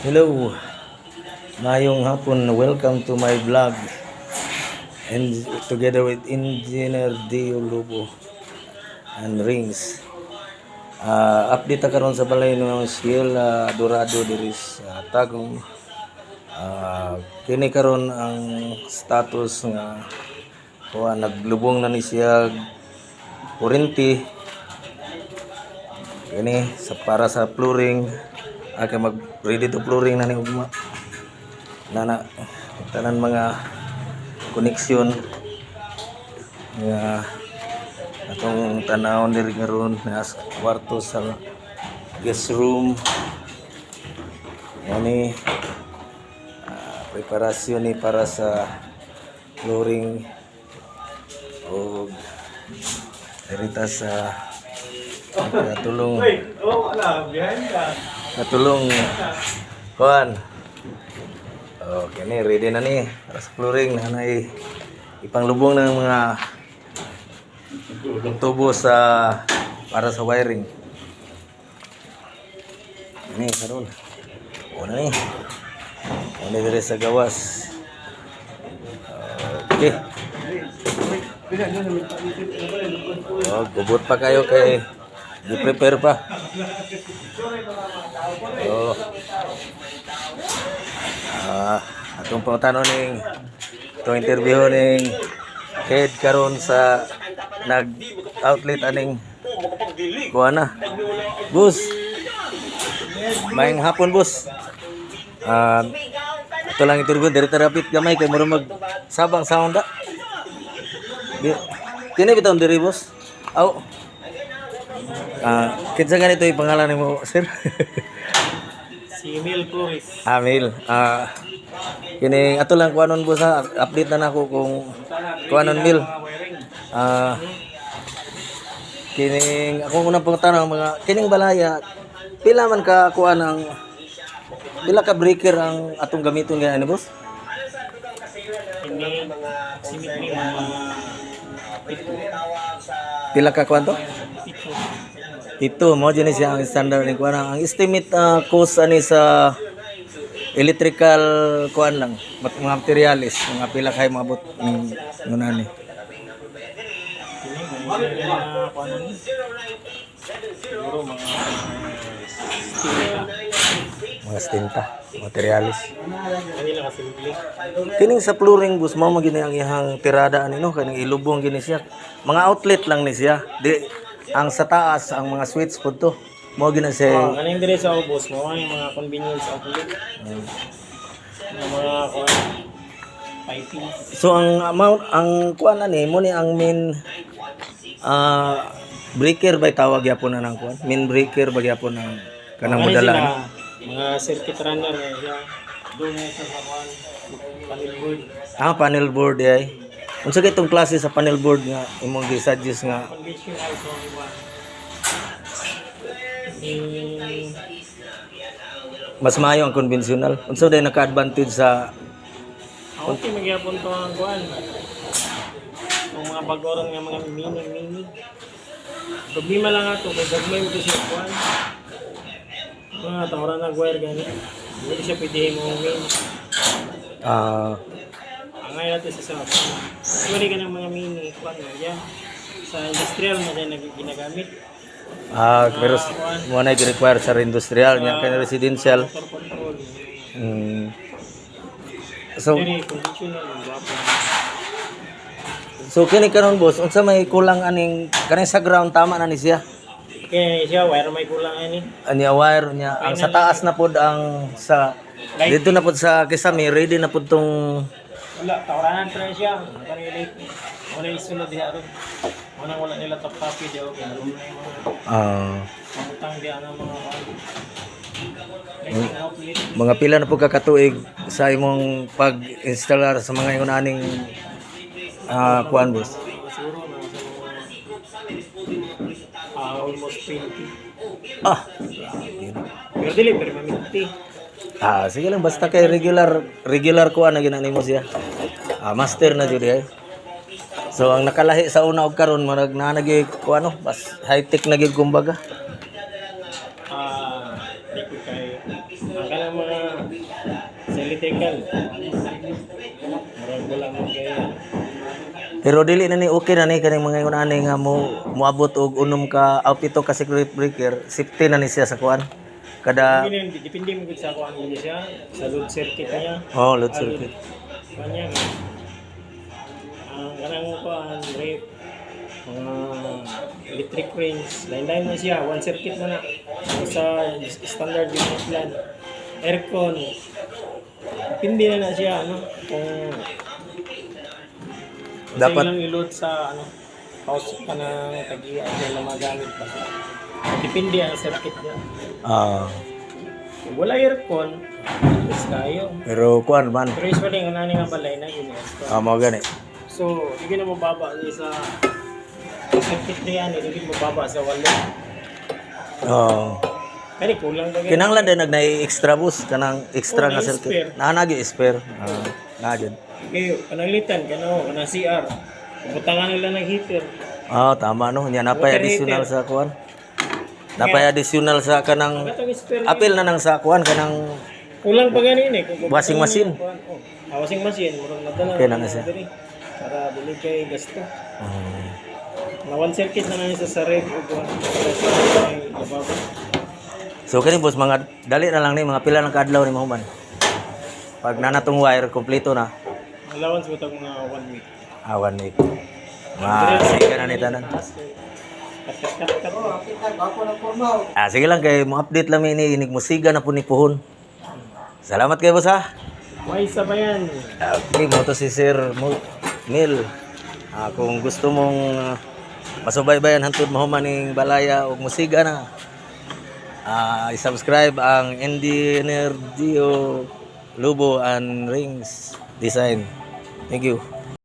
Hello, mayong hapon. Welcome to my vlog. And together with Engineer Dio Lobo and Rings. Update karon sa balay ng Ciela Dorado diri sa Tagum. Kini karon ang status nga naglubong na ni siya kurente. Kini para sa flooring. Mag ready to flooring na ni ugma. Nana tanan mga koneksyon nga atong tanawon diri karon na kwarto sa guest room. Yani preparasyon ni para sa flooring o derita sa katulong kuan. Okay ni ready na ni para sa flooring na ipanglubong ng mga tubo para sa wiring. Ini karon. Una ni. Una dire sa gawas. Okay. Gubot pa kayo kay di-prepare pa. Atong pangutanon ning itong interview ning head karon sa nag-outlet aning kuana. Boss. Maayong hapon, boss. Ito lang interview diri tarapit gamay kay mura mag sabang sound da. Kini bitaw diri, boss. Aw. Kinsa ganito yung pangalan mo, sir? Si Emil Flores. Emil. Kini ato lang kuanon, boss, ha. Update na nako kung kuanon Mil. Kining ako unang pangtanong mga kining balaya pila man ka kuan ang pila ka breaker ang atong gamiton nga ani, boss? Ini simit ni mga Pila ka kuan to? Ito mo dyan siya ang standard ni kuan. Ang estimate cost ani sa electrical kuan lang, mga materials, mga pila kay maabot ngunani. Mga stinta, materials. Kining sa flooring, bus mo magini ang ihang tirada ani no kaning ilubong gini siya. Mga outlet lang ni siya. Di ang sa taas ang mga switch pud to. Mo gina siya. Kaning dire sa ubos mo ang mga convenience outlet. Mga piping. So ang amount ang kuan ani mo ni ang main breaker ba tawag yapon na nang kuan? Main breaker ba yapon ang kanang modala? Mga circuit runner siya. Doon sa kuan panel board. Panel board ay. Unsa kay itong klase sa panel board nga imong gi-suggest nga Conventional so mas maayo ang conventional? Unsa day naka-advantage sa okay magyapon to ang kuan. Ang mga bagorong nga mga mini. Problema lang ato kay gagmay mo to siya kuan. Mga tawran na wire gani. Hindi siya pwede mo main. Ang ngayon natin sa sorry ka ng mga mini kuan yan. Sa industrial na dyan ginagamit. Pero mo na i-require sa industrial nya kay residential. Motor control. So Very conventional ang so kini karon, boss, unsa may kulang aning kaning sa ground tama na ni siya? Okay, siya wire may kulang ani. Anya wire niya ang sa taas na pod ang sa dito na pod sa kisame ready na pod tong Wala, tawaran pa rin siya. Kani late. Wala isunod diha ron. Wala nila top copy diha okay. Ano na yung mga pangutang diha ng mga pila na po kakatuig sa imong pag-installer sa mga ingon aning kuan, boss? siguro na almost 20. Pero dili pero maminti. Sige lang basta kay regular kuan na ginani mo siya. Master na jud ay. So ang nakalahi sa una og karon marag na nagi kuano, bas high tech na gid kumbaga. Di ko kay ang kanang mga sa electrical. Murag wala mo kay Pero dili na ni okay na ni kaning mga ingon ani nga moabot og unom ka pito ka circuit breaker, safety na ni siya sa kuan. Kada depende mo gud sa kuan mo siya sa load circuit niya. oh, load circuit. Kanya ang kanang kuan rate mga electric rings, lain-lain na siya, one circuit na sa standard unit plan. Aircon, depende na siya, ano, kung Dapat lang i-load sa, ano, house ka ng tag-iyan na magamit pa. Depende ang circuit niya. Kung wala aircon, is kayo. pero kuan man. Pero usually, ang nani nga balay na yun. Mao gani. So, hindi na mababa sa circuit na yan, hindi mababa sa walo. Kani kulang ba Kinahanglan din nag-extra boost kanang extra nga circuit. spare. Naanagi spare. Na jud. Kayo, kanalitan, kanang CR. Butangan nila ng heater. Tama no. Nya napay additional sa kuan. Napay additional sa kanang Katong spare. apil na nang sa kuan kanang Kulang pa ganin eh. Kung Washing machine. Washing machine. Murang nadala. Okay na na siya. Para dili kay gasto. Na one circuit na lang sa ref o kuan. So kani boss mga dali na lang ni mga pila ng kadlaw ni mahuman. Pag nanatong wire kompleto na. Allowance mo tag mga 1 week. 1 week. Sige na ni tanan. Sige lang kay mo update lang ini inig musiga na po ni puhon. Salamat kay boss ha. May isa pa yan. Okay, mo to si Sir Mil. Kung gusto mong masubaybayan hantod mahuman ning balaya o musiga na. I-subscribe ang Engineer Dio Lubo and Rings Design. Thank you.